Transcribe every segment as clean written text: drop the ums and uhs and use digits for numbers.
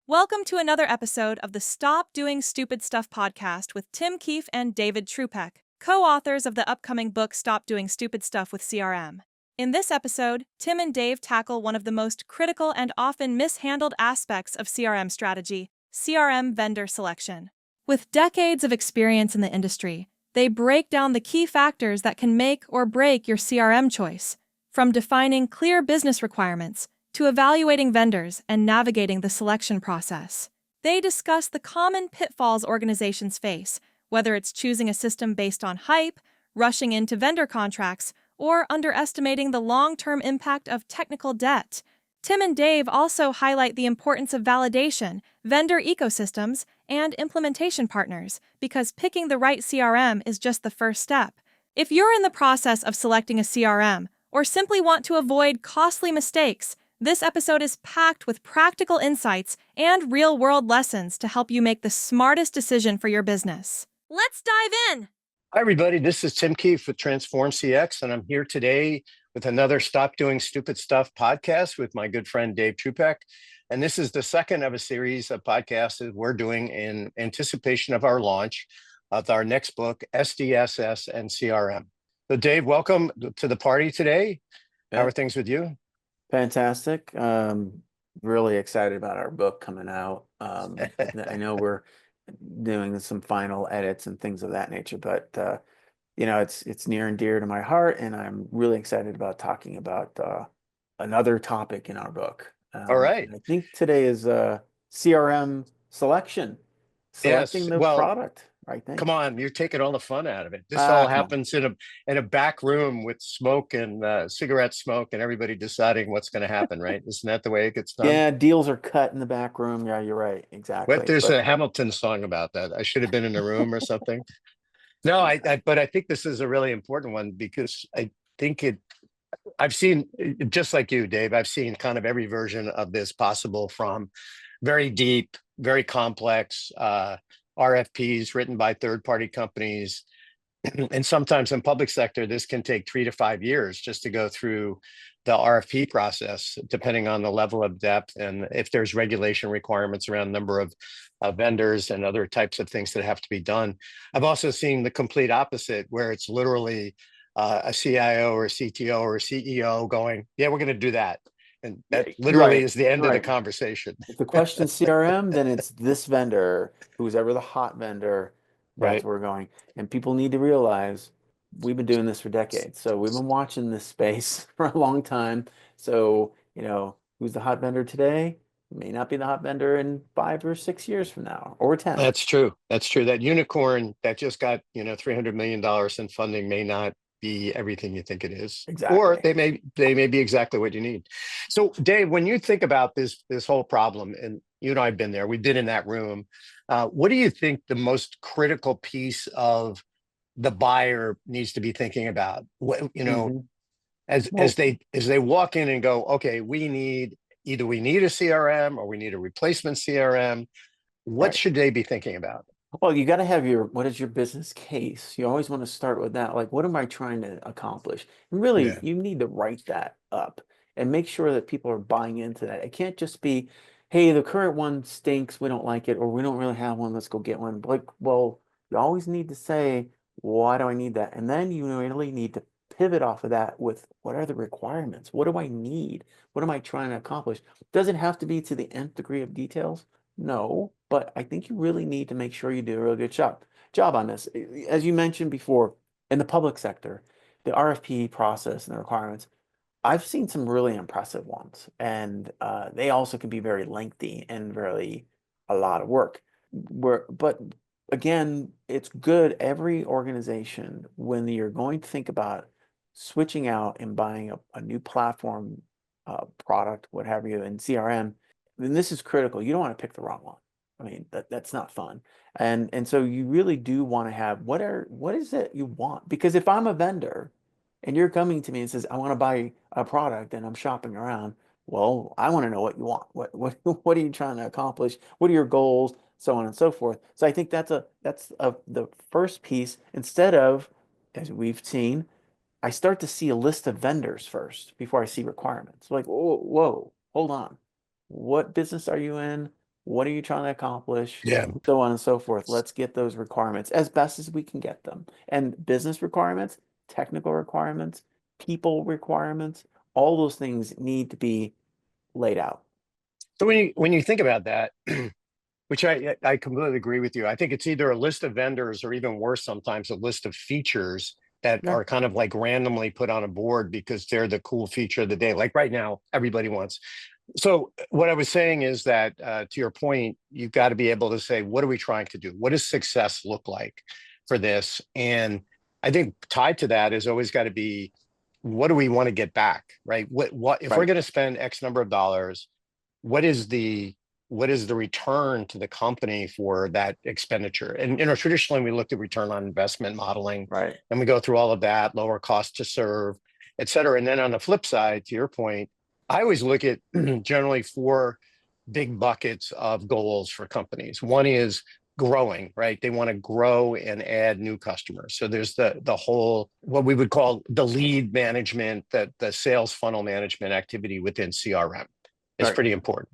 Welcome to another episode of the Stop Doing Stupid Stuff podcast with Tim Keefe and David Trzupek, co-authors of the upcoming book Stop Doing Stupid Stuff with CRM. In this episode, Tim and Dave tackle one of the most critical and often mishandled aspects of CRM strategy, CRM vendor selection. With decades of experience in the industry, they break down the key factors that can make or break your CRM choice, from defining clear business requirements to evaluating vendors and navigating the selection process. They discuss the common pitfalls organizations face, whether it's choosing a system based on hype, rushing into vendor contracts, or underestimating the long-term impact of technical debt. Tim and Dave also highlight the importance of validation, vendor ecosystems, and implementation partners, because picking the right CRM is just the first step. If you're in the process of selecting a CRM, or simply want to avoid costly mistakes, this episode is packed with practical insights and real-world lessons to help you make the smartest decision for your business. Let's dive in! Hi, everybody. This is Tim Keefe with Transform CX, and I'm here today with another Stop Doing Stupid Stuff podcast with my good friend Dave Trzupek. And this is the second of a series of podcasts that we're doing in anticipation of our launch of our next book, SDSS and CRM. So, Dave, welcome to the party today. How are things with you? Fantastic. Really excited about our book coming out. I know we're doing some final edits and things of that nature, but it's near and dear to my heart, and I'm really excited about talking about another topic in our book. All right. I think today is CRM selecting the product. Right thing. Come on, you're taking all the fun out of it. This all happens in a back room with smoke and cigarette smoke and everybody deciding what's going to happen, right? Isn't that the way it gets done? Yeah, deals are cut in the back room. Yeah, you're right. Exactly. There's a Hamilton song about that. I should have been in the room or something. No, but I think this is a really important one because I think I've seen, just like you, Dave, I've seen kind of every version of this possible, from very deep, very complex, RFPs written by third-party companies. And sometimes in public sector, this can take 3 to 5 years just to go through the RFP process, depending on the level of depth and if there's regulation requirements around number of vendors and other types of things that have to be done. I've also seen the complete opposite, where it's literally a CIO or a CTO or a CEO going, yeah, we're going to do that. And that literally is the end of the conversation. If the question's CRM, then it's this vendor, who's ever the hot vendor. That's where we're going. And people need to realize we've been doing this for decades. So we've been watching this space for a long time. So, who's the hot vendor today may not be the hot vendor in 5 or 6 years from now, or 10. That's true. That unicorn that just got, $300 million in funding may not be everything you think it is. Exactly. Or they may be exactly what you need. So, Dave, when you think about this whole problem, and you and I have been there, we've been in that room. What do you think the most critical piece of the buyer needs to be thinking about? As they walk in and go, okay, we need a CRM or we need a replacement CRM. What should they be thinking about? Well, you got to have what is your business case? You always want to start with that. Like, what am I trying to accomplish? And really, you need to write that up and make sure that people are buying into that. It can't just be, hey, the current one stinks, we don't like it, or we don't really have one, let's go get one. Like, well, you always need to say, why do I need that? And then you really need to pivot off of that with, what are the requirements? What do I need? What am I trying to accomplish? Does it have to be to the nth degree of details? No, but I think you really need to make sure you do a really good job on this. As you mentioned before, in the public sector, the RFP process and the requirements, I've seen some really impressive ones, and they also can be very lengthy and really a lot of work. But again, it's good, every organization, when you're going to think about switching out and buying a new platform, product, what have you, in CRM, then this is critical. You don't want to pick the wrong one. I mean, that's not fun. And so you really do want to have, what is it you want? Because if I'm a vendor and you're coming to me and says, I want to buy a product, and I'm shopping around, well, I want to know what you want. What are you trying to accomplish? What are your goals? So on and so forth. So I think that's the first piece. Instead of, as we've seen, I start to see a list of vendors first before I see requirements. Like, whoa, hold on. What business are you in? What are you trying to accomplish? Yeah. So on and so forth. Let's get those requirements as best as we can get them. And business requirements, technical requirements, people requirements, all those things need to be laid out. So when you think about that, which I completely agree with you. I think it's either a list of vendors or even worse, sometimes a list of features that Yeah. are kind of like randomly put on a board because they're the cool feature of the day. Like right now, everybody wants. So what I was saying is that to your point, you've got to be able to say, what are we trying to do? What does success look like for this? And I think tied to that is always got to be, what do we want to get back, right? What if we're Right. going to spend X number of dollars? What is the return to the company for that expenditure? And traditionally we looked at return on investment modeling, Right. and we go through all of that, lower cost to serve, et cetera. And then on the flip side, to your point, I always look at generally four big buckets of goals for companies. One is growing, right? They want to grow and add new customers. So there's the whole, what we would call the lead management, that the sales funnel management activity within CRM. It's Right. pretty important.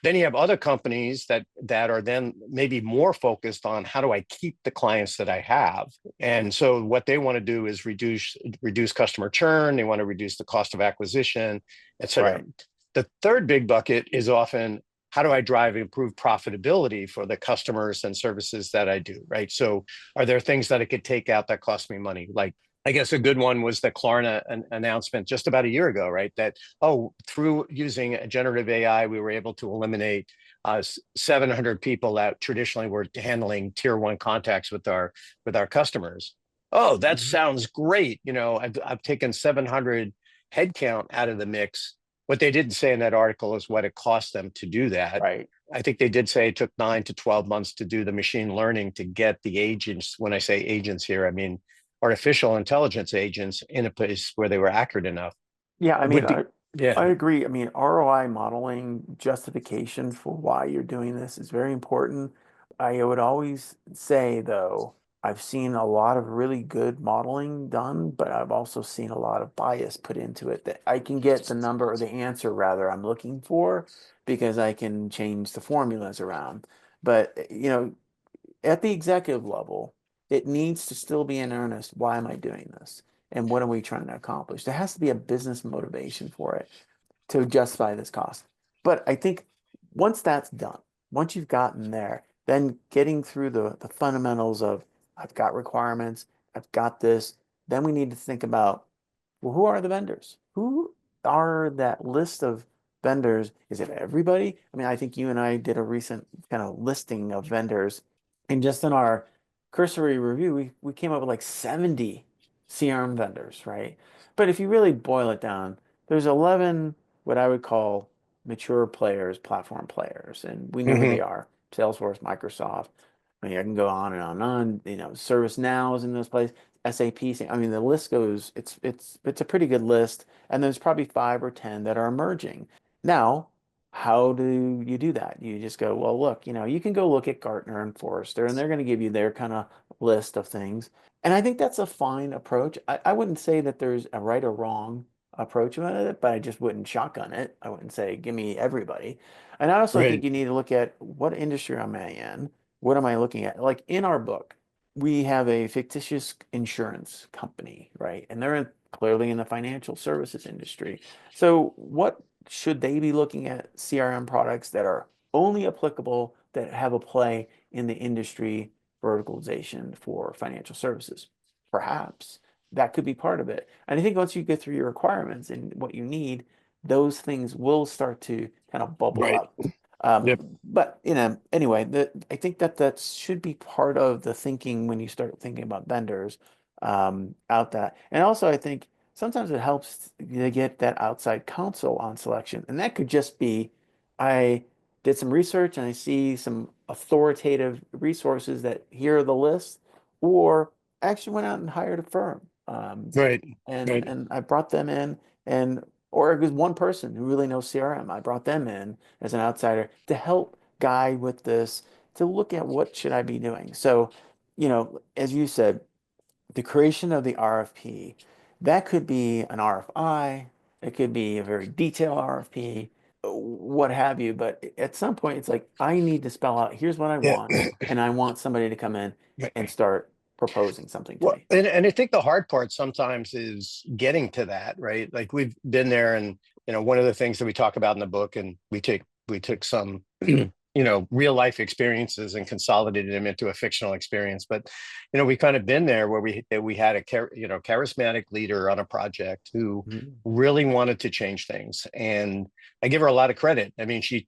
Then you have other companies that are then maybe more focused on, how do I keep the clients that I have? And so what they want to do is reduce customer churn. They want to reduce the cost of acquisition, et cetera. Right. The third big bucket is often, how do I drive improved profitability for the customers and services that I do, right? So are there things that I could take out that cost me money? Like, I guess a good one was the Klarna announcement just about a year ago, right? That, through using a generative AI, we were able to eliminate 700 people that traditionally were handling tier one contacts with our customers. Oh, that Mhm. sounds great. I've taken 700 headcount out of the mix. What they didn't say in that article is what it cost them to do that. Right. I think they did say it took 9 to 12 months to do the machine learning to get the agents. When I say agents here, I mean artificial intelligence agents in a place where they were accurate enough. Yeah, I It mean, would be, yeah, I agree. I mean, ROI modeling justification for why you're doing this is very important. I would always say, though, I've seen a lot of really good modeling done, but I've also seen a lot of bias put into it that I can get the number or the answer rather I'm looking for because I can change the formulas around. But, at the executive level, it needs to still be in earnest. Why am I doing this? And what are we trying to accomplish? There has to be a business motivation for it to justify this cost. But I think once that's done, once you've gotten there, then getting through the fundamentals of I've got requirements, I've got this, then we need to think about, well, who are the vendors? Who are that list of vendors? Is it everybody? I mean, I think you and I did a recent kind of listing of vendors, and just in our cursory review, we came up with like 70 CRM vendors, right? But if you really boil it down, there's 11 what I would call mature players, platform players, and we know who they hmm are: Salesforce, Microsoft. I mean, I can go on and on and on. ServiceNow is in those places. SAP. I mean, the list goes. It's a pretty good list, and there's probably 5 or 10 that are emerging. Now, how do you do that? You just go, well, look, you can go look at Gartner and Forrester, and they're going to give you their kind of list of things. And I think that's a fine approach. I wouldn't say that there's a right or wrong approach about it, but I just wouldn't shotgun it. I wouldn't say, give me everybody. And I also think right. you need to look at what industry am I in? What am I looking at? Like in our book, we have a fictitious insurance company, right? And they're clearly in the financial services industry. So what should they be looking at CRM products that are only applicable, that have a play in the industry verticalization for financial services? Perhaps that could be part of it. And I think once you get through your requirements and what you need, those things will start to kind of bubble Right. up. Yep. But anyway, I think that should be part of the thinking when you start thinking about vendors out that. And also, I think sometimes it helps to get that outside counsel on selection, and that could just be I did some research and I see some authoritative resources that here are the list, or actually went out and hired a firm. Right. And Right. I brought them in, and or it was one person who really knows CRM. I brought them in as an outsider to help guide with this, to look at what should I be doing. So, as you said, the creation of the RFP, that could be an RFI, it could be a very detailed RFP, what have you. But at some point, it's like, I need to spell out, here's what I Yeah. want. And I want somebody to come in and start proposing something to Well, me. and I think the hard part sometimes is getting to that, right? Like we've been there, and one of the things that we talk about in the book, and we took some real life experiences and consolidated them into a fictional experience. But we kind of been there where we had a charismatic leader on a project who Mhm. really wanted to change things, and I give her a lot of credit. I mean, she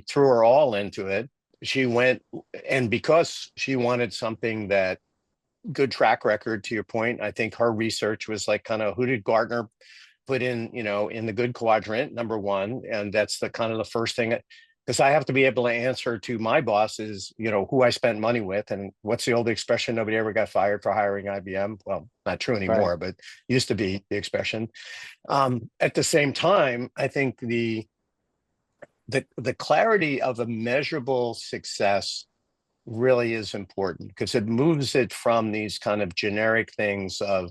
threw her all into it. She went, and because she wanted something that good track record, to your point, I think her research was like, kind of, who did Gartner put in the good quadrant, number one. And that's the kind of the first thing, because I have to be able to answer to my bosses, who I spent money with. And what's the old expression? Nobody ever got fired for hiring IBM. Well, not true Right. anymore, but used to be the expression. At the same time, I think the clarity of a measurable success really is important, because it moves it from these kind of generic things of,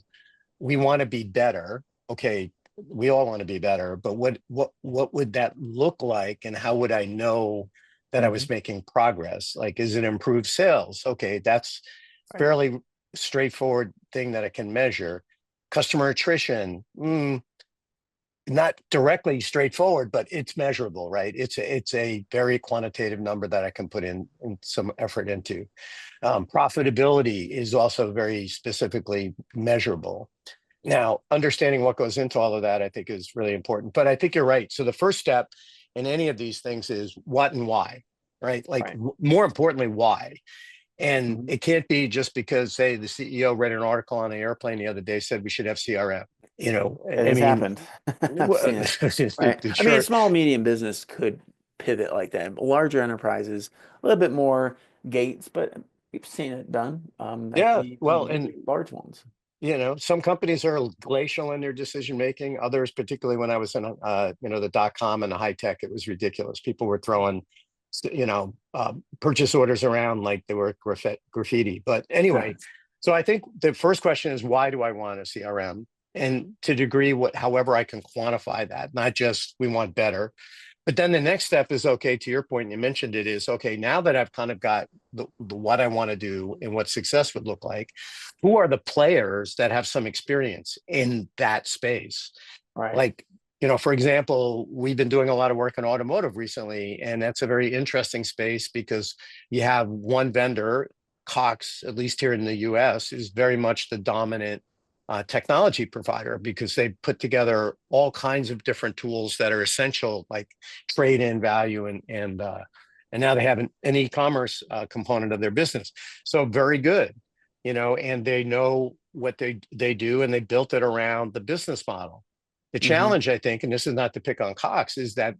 we want to be better. Okay, we all want to be better, but what would that look like, and how would I know that I was Mhm. making progress? Like, is it improved sales? Okay, that's Right. fairly straightforward thing that I can measure. Customer attrition, not directly straightforward, but it's measurable, right? It's a very quantitative number that I can put in some effort into. Profitability is also very specifically measurable. Now, understanding what goes into all of that, I think, is really important. But I think you're right. So the first step in any of these things is what and why, right? Like, Right. more importantly, why. And Mhm. it can't be just because, say, the CEO read an article on the airplane the other day said we should have CRM. It I has mean, happened. I've seen it. Right. I mean, a sure. small medium business could pivot like that. Larger enterprises, a little bit more gates, but we've seen it done. Yeah. Even Well, maybe and large ones. some companies are glacial in their decision making. Others, particularly when I was in the .com and the high tech, it was ridiculous. People were throwing purchase orders around like they were graffiti. But Yeah. anyway, so I think the first question is, why do I want a CRM? And to degree, however I can quantify that, not just we want better. But then the next step is, okay, to your point, and you mentioned it, is, okay, now that I've kind of got the what I want to do and what success would look like, who are the players that have some experience in that space? Right. Like, for example, we've been doing a lot of work in automotive recently, and that's a very interesting space because you have one vendor, Cox, at least here in the US, is very much the dominant technology provider, because they put together all kinds of different tools that are essential, like trade-in value, and now they have an e-commerce component of their business. So very good, and they know what they do, and they built it around the business model. The Hmm. challenge, I think, and this is not to pick on Cox, is that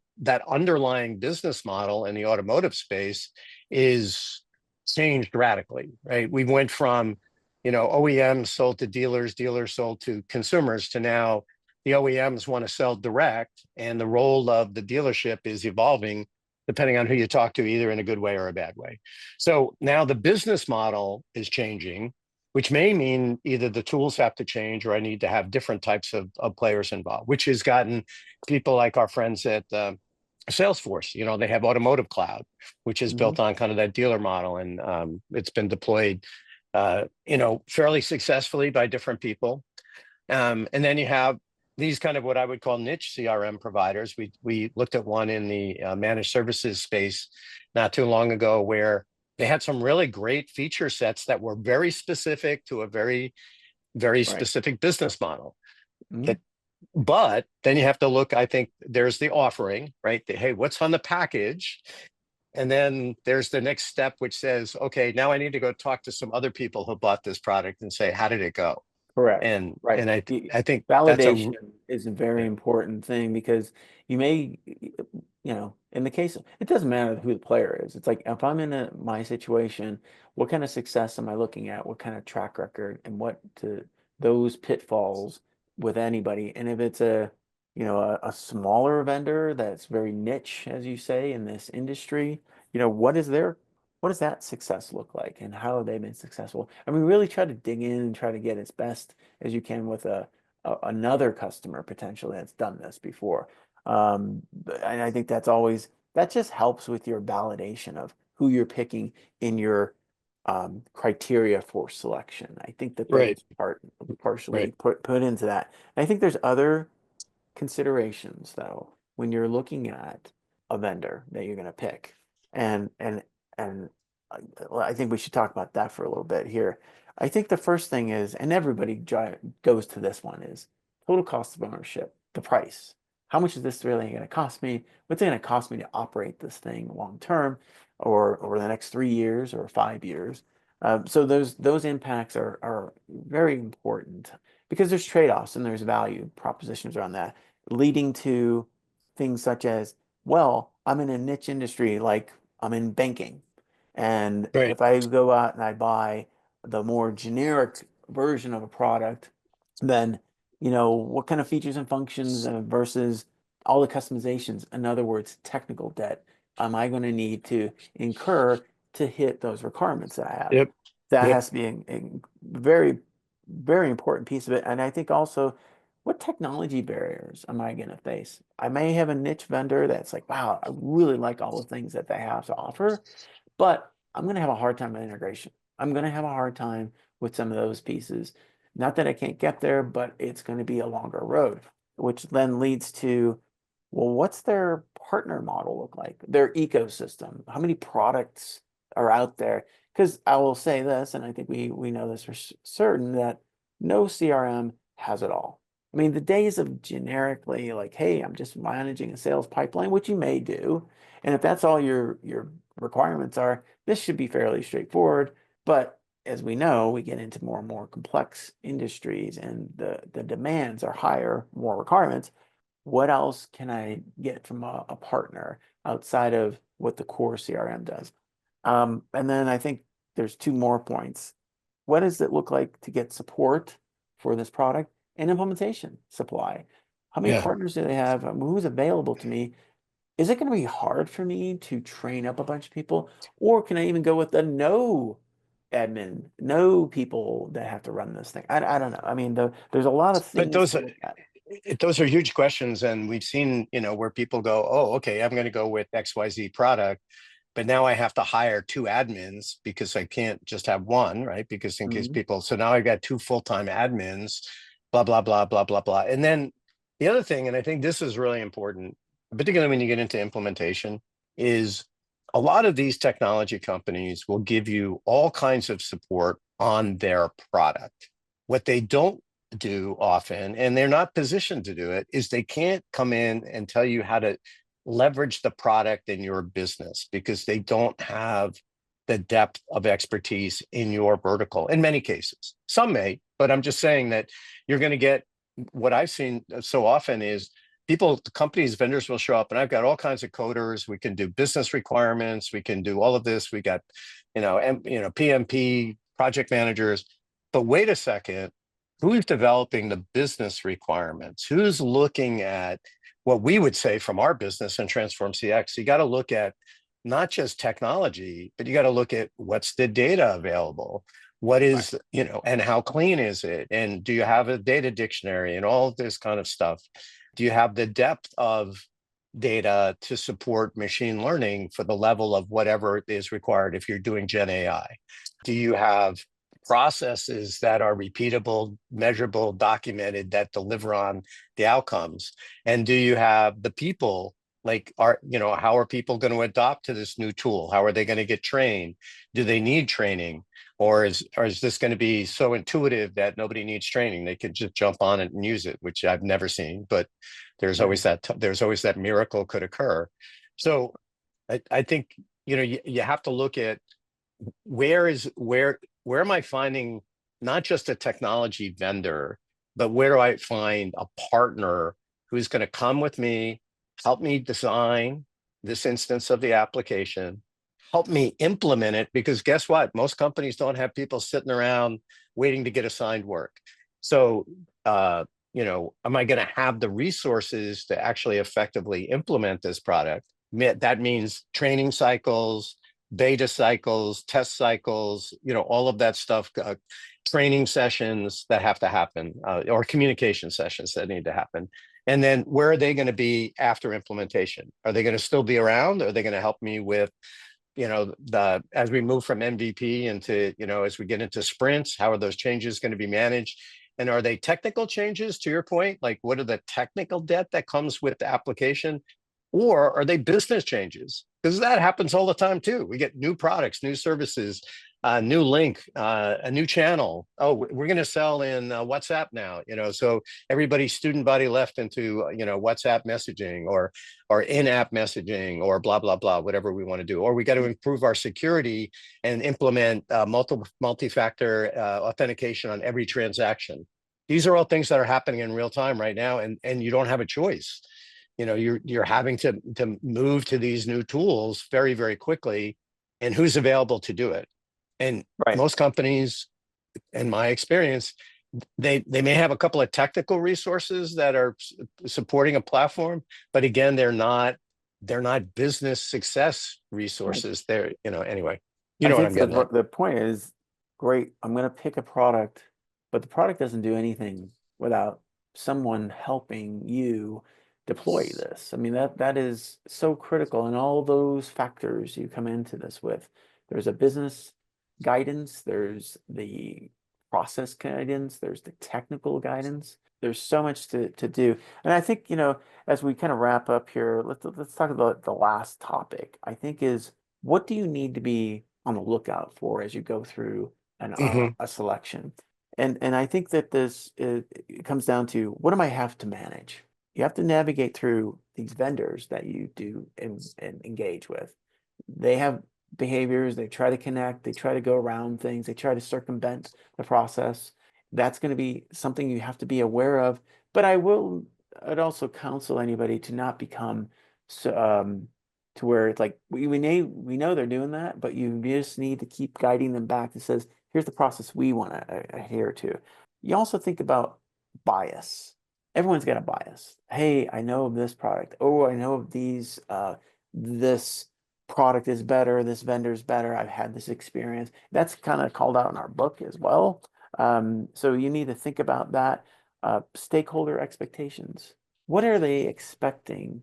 underlying business model in the automotive space is changed radically, right? We went from, OEMs sold to dealers, dealers sold to consumers, to now the OEMs want to sell direct, and the role of the dealership is evolving depending on who you talk to, either in a good way or a bad way. So now the business model is changing, which may mean either the tools have to change, or I need to have different types of players involved, which has gotten people like our friends at Salesforce. They have Automotive Cloud, which is Hmm. built on kind of that dealer model, and it's been deployed, fairly successfully by different people. And then you have these kind of what I would call niche CRM providers. We looked at one in the managed services space not too long ago, where they had some really great feature sets that were very specific to a very, very Right. specific business model. Hmm. That, but then you have to look, I think there's the offering, right? Hey, what's on the package? And then there's the next step, which says, okay, now I need to go talk to some other people who bought this product and say, how did it go? Correct. And Right. and I think that's Validation is a very yeah. important thing, because you may, in the case, it doesn't matter who the player is. It's like, if I'm in my situation, what kind of success am I looking at? What kind of track record, and what to those pitfalls with anybody? And if it's a smaller vendor that's very niche, as you say, in this industry, what does that success look like, and how have they been successful? I mean, really try to dig in and try to get as best as you can with another customer potentially that's done this before. And I think that just helps with your validation of who you're picking in your criteria for selection. I think that Right. is partially Right. put into that. And I think there's other considerations though when you're looking at a vendor that you're going to pick, and I think we should talk about that for a little bit here. I think the first thing is, and everybody goes to this one, is total cost of ownership, the price. How much is this really going to cost me? What's it going to cost me to operate this thing long term, or over the next 3 years or 5 years? So those impacts are very important because there's trade-offs and there's value propositions around that, leading to things such as, well, I'm in a niche industry, like I'm in banking. And Right. if I go out and I buy the more generic version of a product, then, what kind of features and functions versus all the customizations, in other words, technical debt, am I going to need to incur to hit those requirements that I have? Yep. That Yep. has to be a very, very important piece of it. And I think also, what technology barriers am I going to face? I may have a niche vendor that's like, wow, I really like all the things that they have to offer, but I'm going to have a hard time with integration. I'm going to have a hard time with some of those pieces. Not that I can't get there, but it's going to be a longer road, which then leads to, well, what's their partner model look like? Their ecosystem? How many products are out there? Because I will say this, and I think we know this for certain, that no CRM has it all. I mean, the days of generically like, hey, I'm just managing a sales pipeline, which you may do, and if that's all your requirements are, this should be fairly straightforward. But as we know, we get into more and more complex industries, and the demands are higher, more requirements. What else can I get from a partner outside of what the core CRM does? And then I think there's two more points. What does it look like to get support for this product and implementation supply? How many Yeah. partners do they have? Who's available to me? Is it going to be hard for me to train up a bunch of people? Or can I even go with the no admin, no people that have to run this thing? I don't know. I mean, there's a lot of But things to look at. those are huge questions, and we've seen, where people go, oh, okay, I'm going to go with XYZ product, but now I have to hire two admins because I can't just have one, right? Because in case Mhm. people, so now I've got two full-time admins, blah, blah, blah, blah, blah, blah. And then the other thing, and I think this is really important, particularly when you get into implementation, is a lot of these technology companies will give you all kinds of support on their product. What they don't do often, and they're not positioned to do it, is they can't come in and tell you how to leverage the product in your business because they don't have the depth of expertise in your vertical in many cases. Some may, but I'm just saying that you're going to get, what I've seen so often is people, companies, vendors will show up, and I've got all kinds of coders. We can do business requirements. We can do all of this. We got, PMP, project managers. But wait a second, who's developing the business requirements? Who's looking at what we would say from our business and Transform CX? You got to look at not just technology, but you got to look at what's the data available. What Right. is, and how clean is it? And do you have a data dictionary and all of this kind of stuff? Do you have the depth of data to support machine learning for the level of whatever is required if you're doing Gen AI? Do you have processes that are repeatable, measurable, documented, that deliver on the outcomes? And do you have the people, like, how are people going to adopt to this new tool? How are they going to get trained? Do they need training? Or is this going to be so intuitive that nobody needs training? They could just jump on it and use it, which I've never seen, but there's Yeah. always that miracle could occur. So I think, you have to look at where am I finding not just a technology vendor, but where do I find a partner who's going to come with me, help me design this instance of the application, help me implement it? Because guess what? Most companies don't have people sitting around waiting to get assigned work. So, am I going to have the resources to actually effectively implement this product? That means training cycles, beta cycles, test cycles, all of that stuff, training sessions that have to happen, or communication sessions that need to happen. And then where are they going to be after implementation? Are they going to still be around? Are they going to help me with, as we move from MVP into, as we get into sprints, how are those changes going to be managed? And are they technical changes, to your point? Like, what are the technical debt that comes with the application? Or are they business changes? Because that happens all the time too. We get new products, new services, new link, a new channel. Oh, we're going to sell in WhatsApp now. So everybody's student body left into WhatsApp messaging or in-app messaging or blah blah blah, whatever we want to do. Or we got to improve our security and implement multi-factor authentication on every transaction. These are all things that are happening in real time right now, and you don't have a choice. You're having to move to these new tools very, very quickly, and who's available to do it. And most companies, in my experience, they may have a couple of technical resources that are supporting a platform, but again, they're not business success resources. They're, anyway, what I'm getting at. The point is, great, I'm going to pick a product, but the product doesn't do anything without someone helping you deploy this. I mean, that is so critical, and all those factors you come into this with. There's a business guidance, there's the process guidance, there's the technical guidance. There's so much to do. And I think, as we kind of wrap up here, let's talk about the last topic, I think, is what do you need to be on the lookout for as you go through a selection? And I think that it comes down to, what do I have to manage? You have to navigate through these vendors that you do and engage with. They have behaviors, they try to connect, they try to go around things, they try to circumvent the process. That's going to be something you have to be aware of. But I'd also counsel anybody to not become to where it's like, we know they're doing that, but you just need to keep guiding them back that says, here's the process we want to adhere to. You also think about bias. Everyone's got a bias. Hey, I know of this product. Oh, I know of these, this product is better, this vendor's better, I've had this experience. That's kind of called out in our book as well. So you need to think about that. Stakeholder expectations. What are they expecting?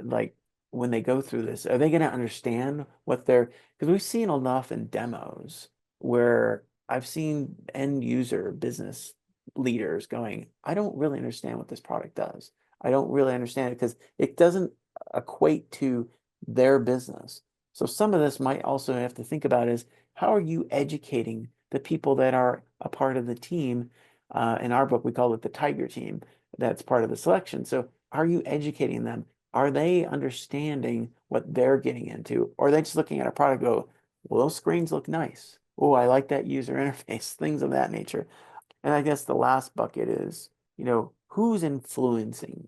Like, when they go through this, are they going to understand what because we've seen enough in demos where I've seen end user business leaders going, I don't really understand what this product does. I don't really understand it because it doesn't equate to their business. So some of this might also have to think about is, how are you educating the people that are a part of the team? In our book, we call it the Tiger team. That's part of the selection. So are you educating them? Are they understanding what they're getting into? Or are they just looking at a product and go, well, those screens look nice. Oh, I like that user interface, things of that nature. And I guess the last bucket is, who's influencing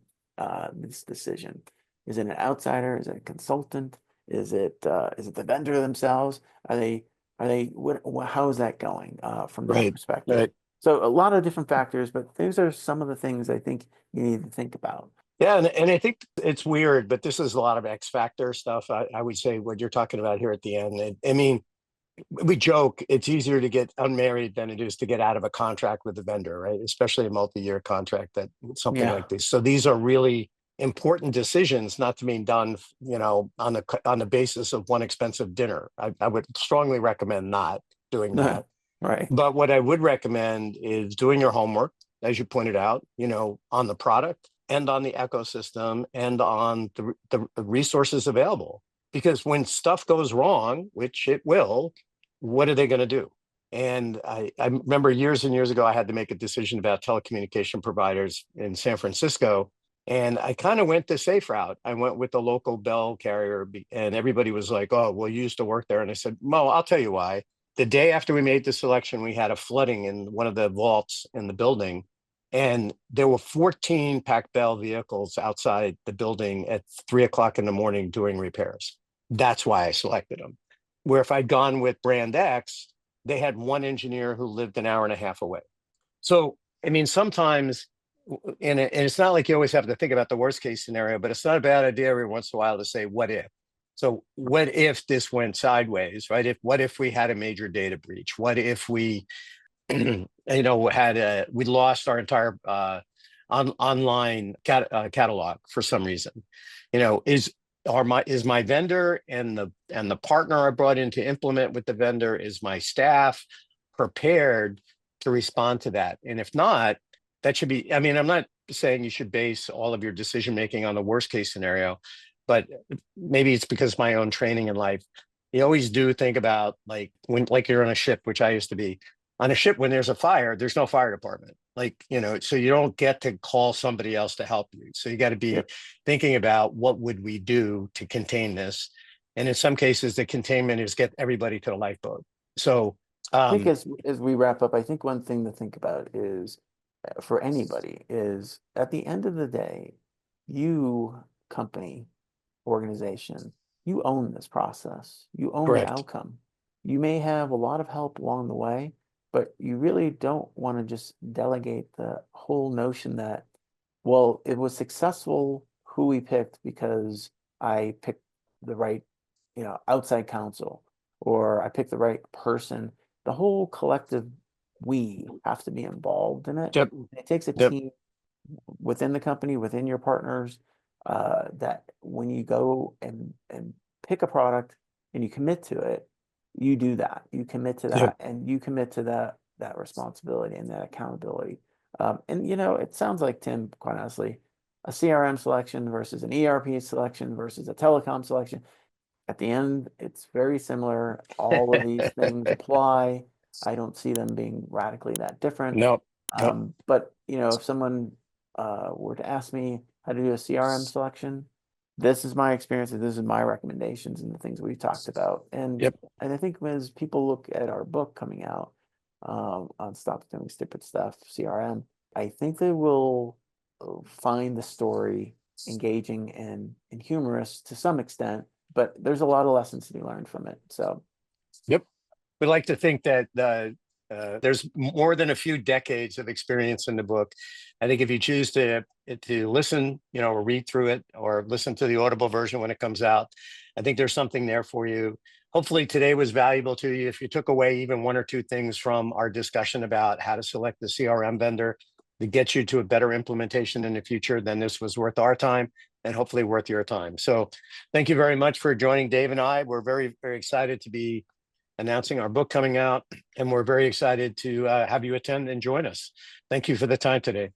this decision? Is it an outsider? Is it a consultant? Is it the vendor themselves? How is that going from that perspective? Right. So a lot of different factors, but those are some of the things I think you need to think about. Yeah, and I think it's weird, but this is a lot of X factor stuff. I would say what you're talking about here at the end. I mean, we joke it's easier to get unmarried than it is to get out of a contract with the vendor, right? Especially a multi-year contract, something like this. So these are really important decisions, not to be done, on the basis of one expensive dinner. I would strongly recommend not doing that. Right. But what I would recommend is doing your homework, as you pointed out, on the product and on the ecosystem and on the resources available. Because when stuff goes wrong, which it will, what are they going to do? And I remember years and years ago, I had to make a decision about telecommunication providers in San Francisco. And I kind of went the safe route. I went with the local Bell carrier, and everybody was like, oh, well, you used to work there. And I said, Mo, I'll tell you why. The day after we made the selection, we had a flooding in one of the vaults in the building. And there were 14 Pac Bell vehicles outside the building at 3:00 in the morning doing repairs. That's why I selected them. Where if I'd gone with brand X, they had one engineer who lived an hour and a half away. So, I mean, sometimes, and it's not like you always have to think about the worst case scenario, but it's not a bad idea every once in a while to say, what if? So what if this went sideways, right? What if we had a major data breach? What if we, we lost our entire online catalog for some reason. You know, is my vendor and the partner I brought in to implement with the vendor, is my staff prepared to respond to that? And if not, that should be, I mean, I'm not saying you should base all of your decision making on the worst case scenario, but maybe it's because my own training in life, you always do think about, like, when, like, you're on a ship, which I used to be on a ship, when there's a fire, there's no fire department, like, you know, so you don't get to call somebody else to help you. So you got to be thinking about, what would we do to contain this? And in some cases, the containment is get everybody to the lifeboat. So I think as we wrap up, I think one thing to think about is, for anybody, is at the end of the day, you, company, organization, you own this process. You own the correct. outcome. You may have a lot of help along the way, but you really don't want to just delegate the whole notion that, well, it was successful who we picked because I picked the right, outside counsel, or I picked the right person. The whole collective, we have to be involved in it. Yep. It takes a Yep. team within the company, within your partners, that when you go and pick a product and you commit to it, you do that. You commit to that, Yep. and you commit to that responsibility and that accountability. And it sounds like, Tim, quite honestly, a CRM selection versus an ERP selection versus a telecom selection, at the end, it's very similar. All of these things apply. I don't see them being radically that different. No. Nope. But if someone were to ask me how to do a CRM selection, this is my experience, and this is my recommendations and the things we've talked about. And Yep. and I think as people look at our book coming out, on Stop Doing Stupid Stuff, CRM, I think they will find the story engaging and humorous to some extent, but there's a lot of lessons to be learned from it. So Yep. We like to think that there's more than a few decades of experience in the book. I think if you choose to listen, or read through it, or listen to the Audible version when it comes out, I think there's something there for you. Hopefully today was valuable to you. If you took away even one or two things from our discussion about how to select the CRM vendor to get you to a better implementation in the future, then this was worth our time, and hopefully worth your time. So thank you very much for joining Dave and I. We're very, very excited to be announcing our book coming out, and we're very excited to have you attend and join us. Thank you for the time today.